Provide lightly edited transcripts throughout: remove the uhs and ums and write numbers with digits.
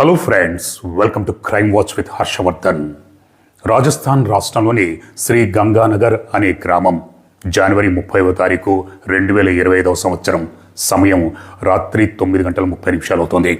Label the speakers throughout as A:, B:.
A: Hello friends, welcome to crime watch with Harshavardhan. Rajasthan రాష్ట్రంలోని శ్రీ గంగానగర్ అనే గ్రామం జనవరి 30వ తారీఖు 2025వ సంవత్సరం సమయం రాత్రి 9:30 అవుతోంది.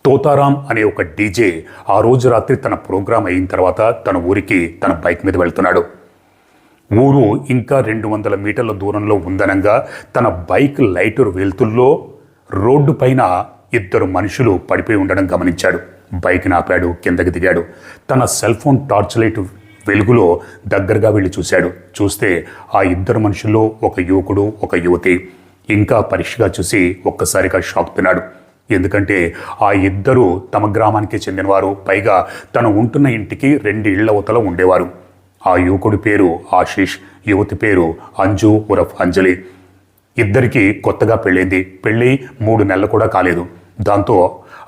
A: తోతారాం అనే ఒక డీజే ఆ రోజు రాత్రి తన ప్రోగ్రాం అయిన తర్వాత తన ఊరికి తన బైక్ మీద వెళ్తున్నాడు. ఊరు ఇంకా 200 మీటర్ల దూరంలో ఉందనంగా తన బైక్ లైటర్ వెలుతుల్లో రోడ్డు పైన ఇద్దరు మనుషులు పడిపోయి ఉండడం గమనించాడు. బైక్ని ఆపాడు, కిందకి దిగాడు. తన సెల్ ఫోన్ టార్చ్ లైట్ వెలుగులో దగ్గరగా వెళ్ళి చూశాడు. చూస్తే ఆ ఇద్దరు మనుషుల్లో ఒక యువకుడు, ఒక యువతి. ఇంకా పరీక్షగా చూసి ఒక్కసారిగా షాక్ తిన్నాడు. ఎందుకంటే ఆ ఇద్దరు తమ గ్రామానికి చెందినవారు. పైగా తను ఉంటున్న ఇంటికి 2 ఇళ్ల అవతల ఉండేవారు. ఆ యువకుడి పేరు ఆశీష్, యువతి పేరు అంజు ఉరఫ్ అంజలి. ఇద్దరికి కొత్తగా పెళ్ళైంది. పెళ్ళి 3 నెలలు కూడా కాలేదు. దాంతో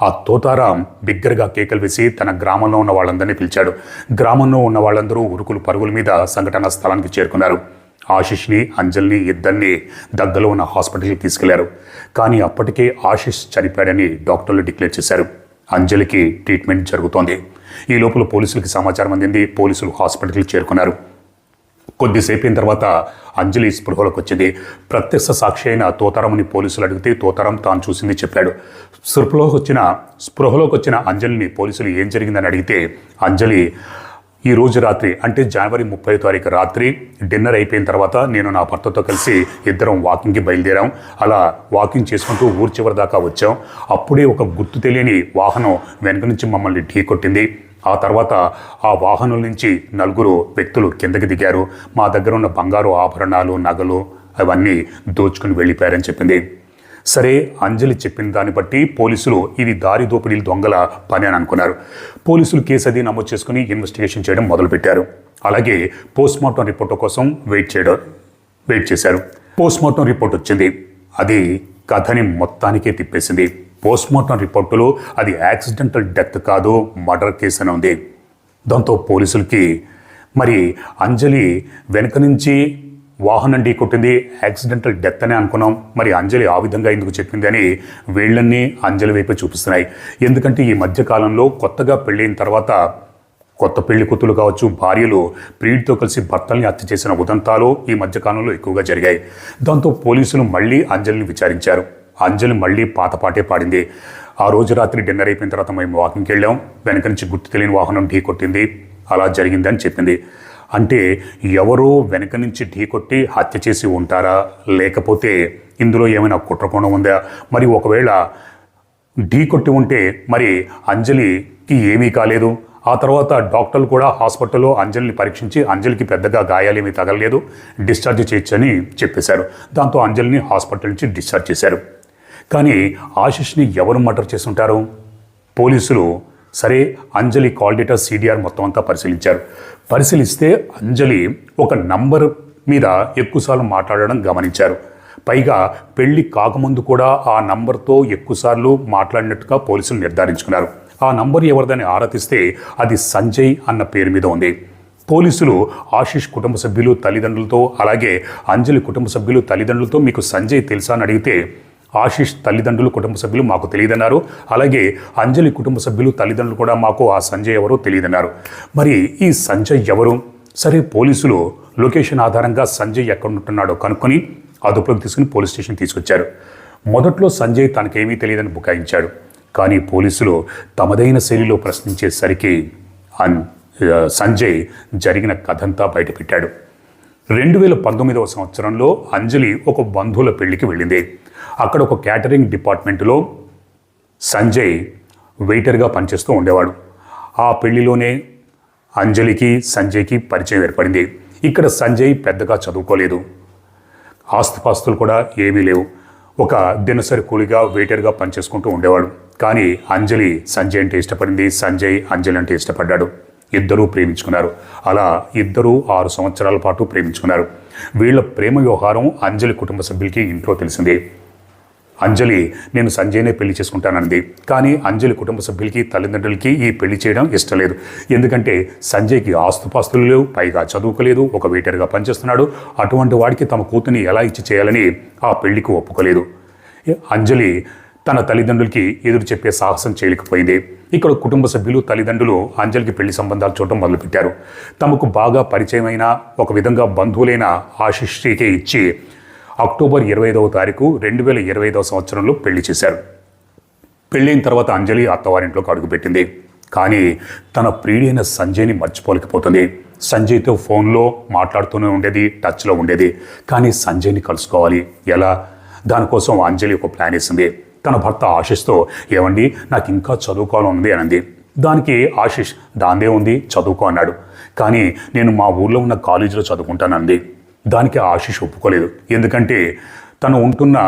A: ఆ తోతారాం బిగ్గరగా కేకలు వేసి తన గ్రామంలో ఉన్న వాళ్ళందరినీ పిలిచాడు. గ్రామంలో ఉన్న వాళ్ళందరూ ఉరుకులు పరుగుల మీద సంఘటనా స్థలానికి చేరుకున్నారు. ఆశీష్ని, అంజలిని ఇద్దరిని దగ్గరలో ఉన్న హాస్పిటల్కి తీసుకెళ్లారు. కానీ అప్పటికే ఆశీష్ చనిపోయాడని డాక్టర్లు డిక్లేర్ చేశారు. అంజలికి ట్రీట్మెంట్ జరుగుతోంది. ఈ లోపల పోలీసులకి సమాచారం అందింది. పోలీసులు హాస్పిటల్కి చేరుకున్నారు. కొద్దిసేపు అయిన తర్వాత అంజలి స్పృహలోకి వచ్చింది. ప్రత్యక్ష సాక్షి అయిన తోతారాంని పోలీసులు అడిగితే తోతారాం తాను చూసింది చెప్పాడు. స్పృహలోకి వచ్చిన అంజలిని పోలీసులు ఏం జరిగిందని అడిగితే అంజలి ఈ రోజు రాత్రి అంటే జనవరి 30వ తారీఖు రాత్రి డిన్నర్ అయిపోయిన తర్వాత నేను నా భర్తతో కలిసి ఇద్దరం వాకింగ్కి బయలుదేరాం. అలా వాకింగ్ చేసుకుంటూ ఊరు చివరి దాకా వచ్చాం. అప్పుడే ఒక గుర్తు తెలియని వాహనం వెనక నుంచి మమ్మల్ని ఢీకొట్టింది. ఆ తర్వాత ఆ వాహనం నుంచి 4 వ్యక్తులు కిందకి దిగారు. మా దగ్గర ఉన్న బంగారు ఆభరణాలు, నగలు అవన్నీ దోచుకుని వెళ్ళిపోయారని చెప్పింది. సరే, అంజలి చెప్పిన దాన్ని బట్టి పోలీసులు ఇది దారి దోపిడీలు దొంగల పని అని అనుకున్నారు. పోలీసులు కేసు అది నమోదు చేసుకుని ఇన్వెస్టిగేషన్ చేయడం మొదలుపెట్టారు. అలాగే పోస్ట్మార్టం రిపోర్ట్ కోసం వెయిట్ చేశారు. పోస్ట్మార్టం రిపోర్ట్ వచ్చింది. అది కథని మొత్తానికే తిప్పేసింది. పోస్ట్మార్టం రిపోర్టులో అది యాక్సిడెంటల్ డెత్ కాదు, మర్డర్ కేసు అని ఉంది. దాంతో పోలీసులకి మరి అంజలి వెనక నుంచి వాహనం ఢీకొట్టింది, యాక్సిడెంటల్ డెత్ అనే అనుకున్నాం. మరి అంజలి ఆ విధంగా ఎందుకు చెప్పింది అని వీళ్ళన్నీ అంజలి వైపు చూపిస్తున్నాయి. ఎందుకంటే ఈ మధ్యకాలంలో కొత్తగా పెళ్ళైన తర్వాత కొత్త పెళ్లి కూతురు కావచ్చు, భార్యలు ప్రియుడితో కలిసి భర్తల్ని హత్య చేసిన ఉదంతాలు ఈ మధ్యకాలంలో ఎక్కువగా జరిగాయి. దాంతో పోలీసులు మళ్ళీ అంజలిని విచారించారు. అంజలి మళ్ళీ పాతపాటే పాడింది. ఆ రోజు రాత్రి డిన్నర్ అయిపోయిన తర్వాత మేము వాకింగ్కి వెళ్ళాం, వెనక నుంచి గుర్తు తెలియని వాహనం ఢీకొట్టింది, అలా జరిగింది అని చెప్పింది. అంటే ఎవరో వెనక నుంచి ఢీకొట్టి హత్య చేసి ఉంటారా, లేకపోతే ఇందులో ఏమైనా కుట్రకోణం ఉందా? మరి ఒకవేళ ఢీకొట్టి ఉంటే మరి అంజలికి ఏమీ కాలేదు. ఆ తర్వాత డాక్టర్లు కూడా హాస్పిటల్లో అంజలిని పరీక్షించి అంజలికి పెద్దగా గాయాలేమీ తగలలేదు, డిశ్చార్జ్ చేయొచ్చని చెప్పేశారు. దాంతో అంజలిని హాస్పిటల్ నుంచి డిశ్చార్జ్ చేశారు. కానీ ఆశీష్ని ఎవరు మర్డర్ చేసి ఉంటారు? పోలీసులు సరే అంజలి కాల్ డేటా CDR మొత్తం అంతా పరిశీలిస్తే అంజలి ఒక నంబర్ మీద ఎక్కువసార్లు మాట్లాడడం గమనించారు. పైగా పెళ్లి కాకముందు కూడా ఆ నంబర్తో ఎక్కువసార్లు మాట్లాడినట్టుగా పోలీసులు నిర్ధారించుకున్నారు. ఆ నంబర్ ఎవరిదని ఆరా తీస్తే అది సంజయ్ అన్న పేరు మీద ఉంది. పోలీసులు ఆశీష్ కుటుంబ సభ్యులు, తల్లిదండ్రులతో, అలాగే అంజలి కుటుంబ సభ్యులు, తల్లిదండ్రులతో మీకు సంజయ్ తెలుసా అని అడిగితే ఆశీష్ తల్లిదండ్రులు, కుటుంబ సభ్యులు మాకు తెలియదన్నారు. అలాగే అంజలి కుటుంబ సభ్యులు, తల్లిదండ్రులు కూడా మాకు ఆ సంజయ్ ఎవరో తెలియదన్నారు. మరి ఈ సంజయ్ ఎవరు? సరే, పోలీసులు లొకేషన్ ఆధారంగా సంజయ్ ఎక్కడ ఉంటున్నాడో కనుక్కొని అదుపులోకి తీసుకుని పోలీస్ స్టేషన్ తీసుకొచ్చారు. మొదట్లో సంజయ్ తనకేమీ తెలియదని బుకాయించాడు. కానీ పోలీసులు తమదైన శైలిలో ప్రశ్నించేసరికి సంజయ్ జరిగిన కథంతా బయటపెట్టాడు. 2019వ సంవత్సరంలో అంజలి ఒక బంధువుల పెళ్లికి వెళ్ళింది. అక్కడ ఒక క్యాటరింగ్ డిపార్ట్మెంట్లో సంజయ్ వెయిటర్గా పనిచేస్తూ ఉండేవాడు. ఆ పెళ్లిలోనే అంజలికి సంజయ్కి పరిచయం ఏర్పడింది. ఇక్కడ సంజయ్ పెద్దగా చదువుకోలేదు, ఆస్తిపాస్తులు కూడా ఏమీ లేవు. ఒక దినసరి కూలిగా వెయిటర్గా పనిచేసుకుంటూ ఉండేవాడు. కానీ అంజలి సంజయ్ అంటే ఇష్టపడింది, సంజయ్ అంజలి అంటే ఇష్టపడ్డాడు. ఇద్దరూ ప్రేమించుకున్నారు. అలా ఇద్దరూ 6 సంవత్సరాల పాటు ప్రేమించుకున్నారు. వీళ్ళ ప్రేమ వ్యవహారం అంజలి కుటుంబ సభ్యులకి ఇంట్లో తెలిసింది. అంజలి నేను సంజయ్నే పెళ్లి చేసుకుంటానంది. కానీ అంజలి కుటుంబ సభ్యులకి, తల్లిదండ్రులకి ఈ పెళ్లి చేయడం ఇష్టం లేదు. ఎందుకంటే సంజయ్కి ఆస్తుపాస్తులు లేవు, పైగా చదువుకోలేదు, ఒక వెయిటర్గా పనిచేస్తున్నాడు. అటువంటి వాడికి తమ కూతుర్ని ఎలా ఇచ్చి చేయాలని ఆ పెళ్లికి ఒప్పుకోలేదు. అంజలి తన తల్లిదండ్రులకి ఎదురు చెప్పే సాహసం చేయలేకపోయింది. ఇక్కడ కుటుంబ సభ్యులు తల్లిదండ్రులు అంజలికి పెళ్లి సంబంధాలు చూడటం మొదలుపెట్టారు. తమకు బాగా పరిచయమైన ఒక విధంగా బంధువులైన ఆశిష్కే ఇచ్చి అక్టోబర్ 25వ తారీఖు 2025 సంవత్సరంలో పెళ్లి చేశారు. పెళ్ళైన తర్వాత అంజలి అత్తవారింట్లోకి అడుగుపెట్టింది. కానీ తన ప్రియుడైన సంజయ్ని మర్చిపోలేకపోతుంది. సంజయ్తో ఫోన్లో మాట్లాడుతూనే ఉండేది, టచ్లో ఉండేది. కానీ సంజయ్ని కలుసుకోవాలి ఎలా? దానికోసం అంజలి ఒక ప్లాన్ వేసింది. తన భర్త ఆశిష్తో, ఏమండి నాకు ఇంకా చదువుకోవాలని ఉంది అనంది. దానికి ఆశిష్, దాందే ఉంది చదువుకో అన్నాడు. కానీ నేను మా ఊర్లో ఉన్న కాలేజీలో చదువుకుంటానంది. దానికి ఆశిష్ ఒప్పుకోలేదు. ఎందుకంటే తను ఉంటున్న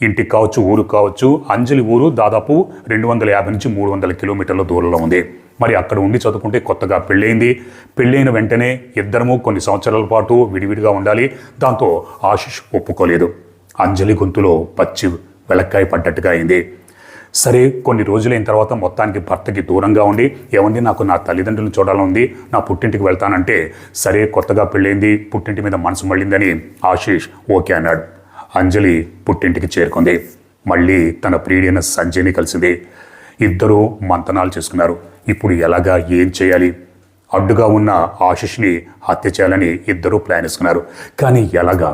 A: ఇంటికి కావచ్చు, ఊరికి కావచ్చు, అంజలి ఊరు దాదాపు 250 నుంచి 300 కిలోమీటర్ల దూరంలో ఉంది. మరి అక్కడ ఉండి చదువుకుంటే కొత్తగా పెళ్ళైంది. పెళ్ళైన వెంటనే ఇద్దరము కొన్ని సంవత్సరాల పాటు విడివిడిగా ఉండాలి. దాంతో ఆశిష్ ఒప్పుకోలేదు. అంజలి గొంతులో పచ్చి వెలక్కాయ పడ్డట్టుగా అయింది. సరే, కొన్ని రోజులైన తర్వాత మొత్తానికి భర్తకి దూరంగా ఉండి, ఏమండి నాకు నా తల్లిదండ్రులను చూడాలని, నా పుట్టింటికి వెళ్తానంటే, సరే కొత్తగా పెళ్ళైంది, పుట్టింటి మీద మనసు మళ్ళిందని ఆశిష్ ఓకే అన్నాడు. అంజలి పుట్టింటికి చేరుకుంది. మళ్ళీ తన ప్రియుడైన సంజయ్ని కలిసింది. ఇద్దరూ మంతనాలు చేసుకున్నారు. ఇప్పుడు ఎలాగా, ఏం చేయాలి? అడ్డుగా ఉన్న ఆశిష్ని హత్య చేయాలని ఇద్దరూ ప్లాన్ వేసుకున్నారు. కానీ ఎలాగా?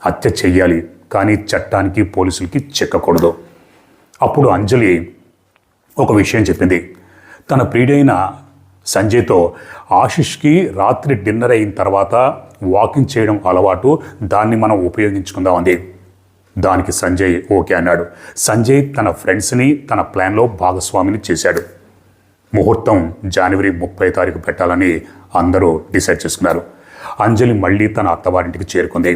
A: హత్య చెయ్యాలి, కానీ చట్టానికి పోలీసులకి చిక్కకూడదు. అప్పుడు అంజలి ఒక విషయం చెప్పింది. తన ప్రియుడైన సంజయ్తో, ఆశిష్కి రాత్రి డిన్నర్ అయిన తర్వాత వాకింగ్ చేయడం అలవాటు, దాన్ని మనం ఉపయోగించుకుందాం అంది. దానికి సంజయ్ ఓకే అన్నాడు. సంజయ్ తన ఫ్రెండ్స్ని తన ప్లాన్లో భాగస్వామిని చేశాడు. ముహూర్తం జనవరి 30 తారీఖు పెట్టాలని అందరూ డిసైడ్ చేసుకున్నారు. అంజలి మళ్ళీ తన అత్తవారింటికి చేరుకుంది.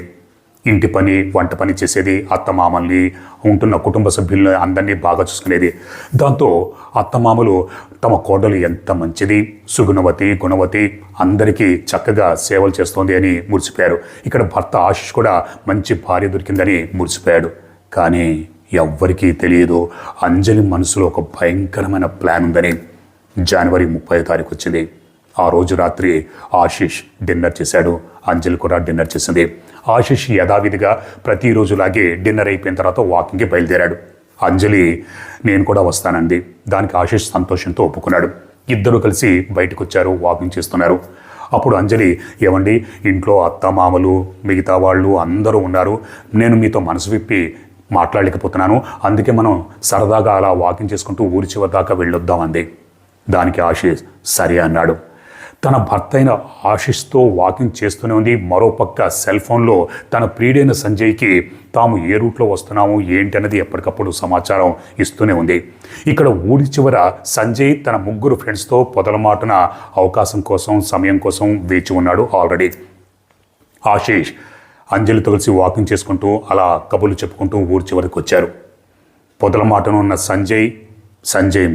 A: ఇంటి పని, వంట పని చేసేది, అత్తమామల్ని, ఉంటున్న కుటుంబ సభ్యుల్ని అందరినీ బాగా చూసుకునేది. దాంతో అత్తమామలు తమ కోడలు ఎంత మంచిది, సుగుణవతి, గుణవతి, అందరికీ చక్కగా సేవలు చేస్తోంది అని మురిసిపోయారు. ఇక్కడ భర్త ఆశిష్ కూడా మంచి భార్య దొరికిందని మురిసిపోయాడు. కానీ ఎవ్వరికీ తెలియదు అంజలి మనసులో ఒక భయంకరమైన ప్లాన్ ఉందని. జనవరి 30 తారీఖు వచ్చింది. ఆ రోజు రాత్రి ఆశిష్ డిన్నర్ చేశాడు. అంజలి కూడా డిన్నర్ చేసింది. ఆశిష్ యథావిధిగా ప్రతిరోజులాగే డిన్నర్ అయిపోయిన తర్వాత వాకింగ్కి బయలుదేరాడు. అంజలి నేను కూడా వస్తానంది. దానికి ఆశిష్ సంతోషంతో ఒప్పుకున్నాడు. ఇద్దరు కలిసి బయటకు వచ్చారు, వాకింగ్ చేస్తున్నారు. అప్పుడు అంజలి, ఏమండి ఇంట్లో అత్త మామలు మిగతా వాళ్ళు అందరూ ఉన్నారు, నేను మీతో మనసు విప్పి మాట్లాడలేకపోతున్నాను, అందుకే మనం సరదాగా అలా వాకింగ్ చేసుకుంటూ ఊరి చివరి దాకా వెళ్ళొద్దామంది. దానికి ఆశిష్ సరే అన్నాడు. తన భర్త అయిన ఆశిష్తో వాకింగ్ చేస్తూనే ఉంది. మరోపక్క సెల్ ఫోన్లో తన ప్రియుడైన సంజయ్కి తాము ఏ రూట్లో వస్తున్నాము ఏంటి అన్నది ఎప్పటికప్పుడు సమాచారం ఇస్తూనే ఉంది. ఇక్కడ ఊరి చివర సంజయ్ తన 3 ఫ్రెండ్స్తో పొదలమాటున అవకాశం కోసం, సమయం కోసం వేచి ఉన్నాడు ఆల్రెడీ. ఆశిష్ అంజలితో కలిసి వాకింగ్ చేసుకుంటూ అలా కబుర్లు చెప్పుకుంటూ ఊరి చివరికి వచ్చారు. పొదలమాటను ఉన్న సంజయ్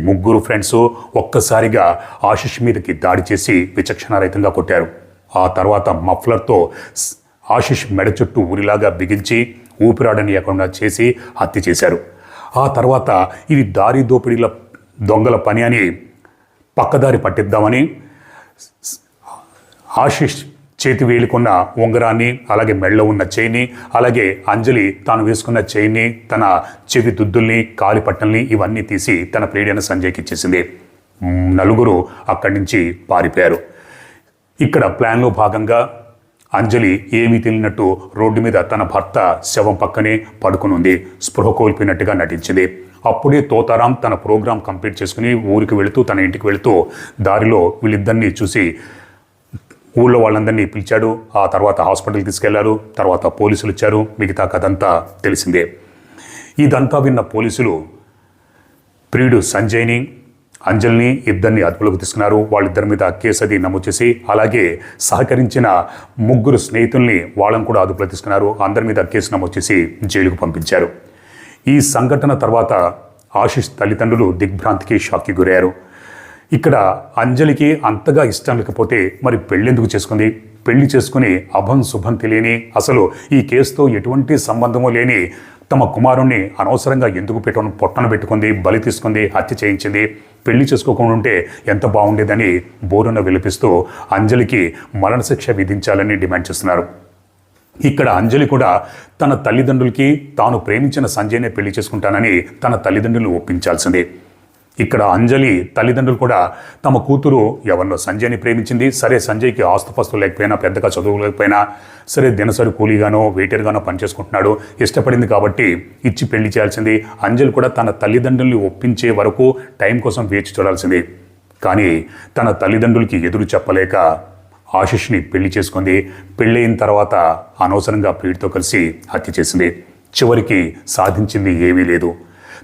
A: 3 ఫ్రెండ్స్ ఒక్కసారిగా ఆశిష్ మీదకి దాడి చేసి విచక్షణారహితంగా కొట్టారు. ఆ తర్వాత మఫ్లర్తో ఆశిష్ మెడ చుట్టూ ఊరిలాగా బిగించి ఊపిరాడనీయకుండా చేసి హత్య చేశారు. ఆ తర్వాత ఇది దారి దోపిడీల దొంగల పని అని పక్కదారి పట్టిద్దామని ఆశిష్ చేతి వేలుకున్న ఉంగరాన్ని, అలాగే మెడలో ఉన్న చైన్ని, అలాగే అంజలి తాను వేసుకున్న చైన్ని, తన చెవి దుద్దుల్ని, కాలి పట్టల్ని ఇవన్నీ తీసి తన ప్రియుడైన సంజయ్కి ఇచ్చేసింది. 4 అక్కడి నుంచి పారిపోయారు. ఇక్కడ ప్లాన్లో భాగంగా అంజలి ఏమీ తెలియనట్టు రోడ్డు మీద తన భర్త శవం పక్కనే పడుకునుంది. స్పృహ కోల్పోయినట్టుగా నటించింది. అప్పుడే తోతారాం తన ప్రోగ్రాం కంప్లీట్ చేసుకుని ఊరికి వెళుతూ, తన ఇంటికి వెళుతూ దారిలో వీళ్ళిద్దరినీ చూసి ఊళ్ళో వాళ్ళందరినీ పిలిచాడు. ఆ తర్వాత హాస్పిటల్కి తీసుకెళ్లారు. తర్వాత పోలీసులు వచ్చారు. మిగతా కథంతా తెలిసిందే. ఇదంతా విన్న పోలీసులు ప్రియుడు సంజయ్ని, అంజలిని ఇద్దరిని అదుపులోకి తీసుకున్నారు. వాళ్ళిద్దరి మీద కేసు అది నమోదు చేసి, అలాగే సహకరించిన 3 స్నేహితుల్ని వాళ్ళని కూడా అదుపులో తీసుకున్నారు. అందరి మీద కేసు నమోదు చేసి జైలుకు పంపించారు. ఈ సంఘటన తర్వాత ఆశిష్ తల్లిదండ్రులు దిగ్భ్రాంతికి, షాక్కి గురయ్యారు. ఇక్కడ అంజలికి అంతగా ఇష్టం లేకపోతే మరి పెళ్ళెందుకు చేసుకుంది? పెళ్లి చేసుకుని అభం శుభం తెలియని, అసలు ఈ కేసుతో ఎటువంటి సంబంధము లేని తమ కుమారుణ్ణి అనవసరంగా ఎందుకు పొట్టన పెట్టుకుంది, బలి తీసుకుంది, హత్య చేయించింది? పెళ్లి చేసుకోకుండా ఉంటే ఎంత బాగుండేదని బోరున విలపిస్తూ అంజలికి మరణశిక్ష విధించాలని డిమాండ్ చేస్తున్నారు. ఇక్కడ అంజలి కూడా తన తల్లిదండ్రులకి తాను ప్రేమించిన సంజయ్నే పెళ్లి చేసుకుంటానని తన తల్లిదండ్రులను ఒప్పించాల్సిందే. ఇక్కడ అంజలి తల్లిదండ్రులు కూడా తమ కూతురు ఎవరినో సంజయ్ని ప్రేమించింది. సరే, సంజయ్కి ఆస్తుపాస్తులు లేకపోయినా, పెద్దగా చదువు లేకపోయినా సరే, దినసరి కూలీగానో వెయిటర్గానో పనిచేసుకుంటున్నాడు, ఇష్టపడింది కాబట్టి ఇచ్చి పెళ్లి చేయాల్సింది. అంజలి కూడా తన తల్లిదండ్రుల్ని ఒప్పించే వరకు టైం కోసం వేచి చూడాల్సింది. కానీ తన తల్లిదండ్రులకి ఎదురు చెప్పలేక ఆశిష్ని పెళ్లి చేసుకుంది. పెళ్ళైన తర్వాత అనవసరంగా ప్రియుడితో కలిసి హత్య చేసింది. చివరికి సాధించింది ఏమీ లేదు.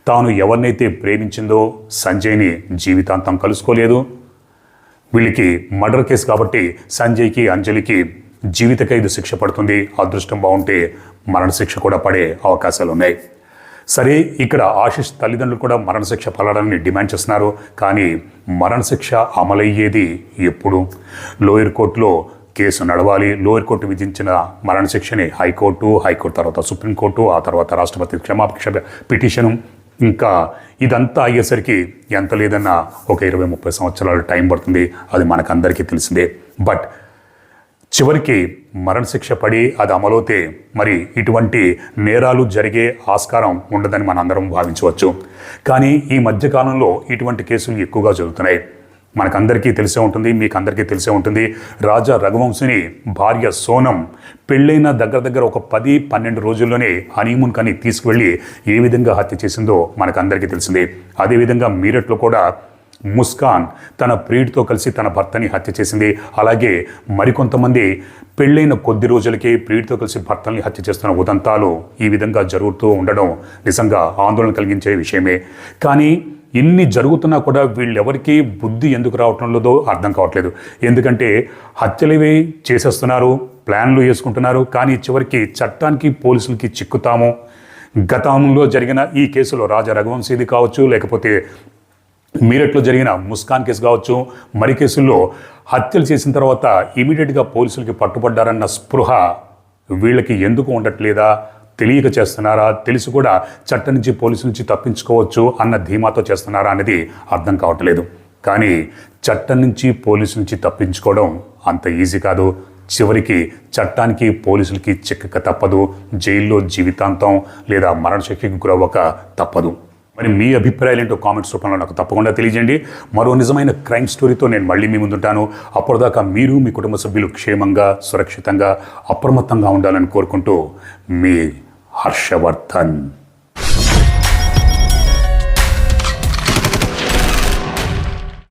A: తాను ఎవరినైతే ప్రేమించిందో సంజయ్ని జీవితాంతం కలుసుకోలేదు. వీళ్ళకి మర్డర్ కేసు కాబట్టి సంజయ్కి అంజలికి జీవిత ఖైదు శిక్ష పడుతుంది. అదృష్టం బాగుంటే మరణశిక్ష కూడా పడే అవకాశాలు ఉన్నాయి. సరే, ఇక్కడ ఆశిష్ తల్లిదండ్రులు కూడా మరణశిక్ష పడాలని డిమాండ్ చేస్తున్నారు. కానీ మరణశిక్ష అమలయ్యేది ఎప్పుడు? లోయర్ కోర్టులో కేసు నడవాలి. లోయర్ కోర్టు విధించిన మరణశిక్షని హైకోర్టు తర్వాత సుప్రీంకోర్టు, ఆ తర్వాత రాష్ట్రపతి క్షమాపణ పిటిషను, ఇంకా ఇదంతా అయ్యేసరికి ఎంత లేదన్నా ఒక 20-30 సంవత్సరాలు టైం పడుతుంది. అది మనకందరికీ తెలిసిందే. బట్ చివరికి మరణశిక్ష పడి అది అమలవుతే మరి ఇటువంటి నేరాలు జరిగే ఆస్కారం ఉండదని మనందరం భావించవచ్చు. కానీ ఈ మధ్యకాలంలో ఇటువంటి కేసులు ఎక్కువగా జరుగుతున్నాయి. మనకందరికీ తెలిసే ఉంటుంది, మీకు అందరికీ తెలిసే ఉంటుంది. రాజా రఘువంశిని భార్య సోనం పెళ్ళైన దగ్గర ఒక 10-12 రోజుల్లోనే హనీమూన్ కని తీసుకువెళ్ళి ఏ విధంగా హత్య చేసిందో మనకందరికీ తెలిసిందే. అదేవిధంగా మీరట్లో కూడా ముస్కాన్ తన ప్రియుడితో కలిసి తన భర్తని హత్య చేసింది. అలాగే మరికొంతమంది పెళ్ళైన కొద్ది రోజులకే ప్రియుడితో కలిసి భర్తల్ని హత్య చేస్తున్న ఉదంతాలు ఈ విధంగా జరుగుతూ ఉండడం నిజంగా ఆందోళన కలిగించే విషయమే. కానీ ఇన్ని జరుగుతున్నా కూడా వీళ్ళెవరికి బుద్ధి ఎందుకు రావటం లేదో అర్థం కావట్లేదు. ఎందుకంటే హత్యలవి చేసేస్తున్నారు, ప్లాన్లు వేసుకుంటున్నారు. కానీ చివరికి చట్టానికి పోలీసులకి చిక్కుతాము. గతంలో జరిగిన ఈ కేసులో రాజా రఘువంశీది కావచ్చు, లేకపోతే మీరట్లో జరిగిన ముస్కాన్ కేసు కావచ్చు, మరి కేసుల్లో హత్యలు చేసిన తర్వాత ఇమీడియట్గా పోలీసులకి పట్టుబడ్డారన్న స్పృహ వీళ్ళకి ఎందుకు ఉండట్లేదా? తెలియక చేస్తున్నారా? తెలిసి కూడా చట్టం నుంచి పోలీసుల నుంచి తప్పించుకోవచ్చు అన్న ధీమాతో చేస్తున్నారా అనేది అర్థం కావట్లేదు. కానీ చట్టం నుంచి పోలీసుల నుంచి తప్పించుకోవడం అంత ఈజీ కాదు. చివరికి చట్టానికి పోలీసులకి చిక్కక తప్పదు. జైల్లో జీవితాంతం లేదా మరణశిక్షకి గురవ్వక తప్పదు. మరి మీ అభిప్రాయాలు ఏంటో కామెంట్స్ రూపంలో నాకు తప్పకుండా తెలియజేయండి. మరో నిజమైన క్రైమ్ స్టోరీతో నేను మళ్ళీ మీ ముందుంటాను. అప్పటిదాకా మీరు, మీ కుటుంబ సభ్యులు క్షేమంగా, సురక్షితంగా, అప్రమత్తంగా ఉండాలని కోరుకుంటూ మీ హర్షవర్ధన్.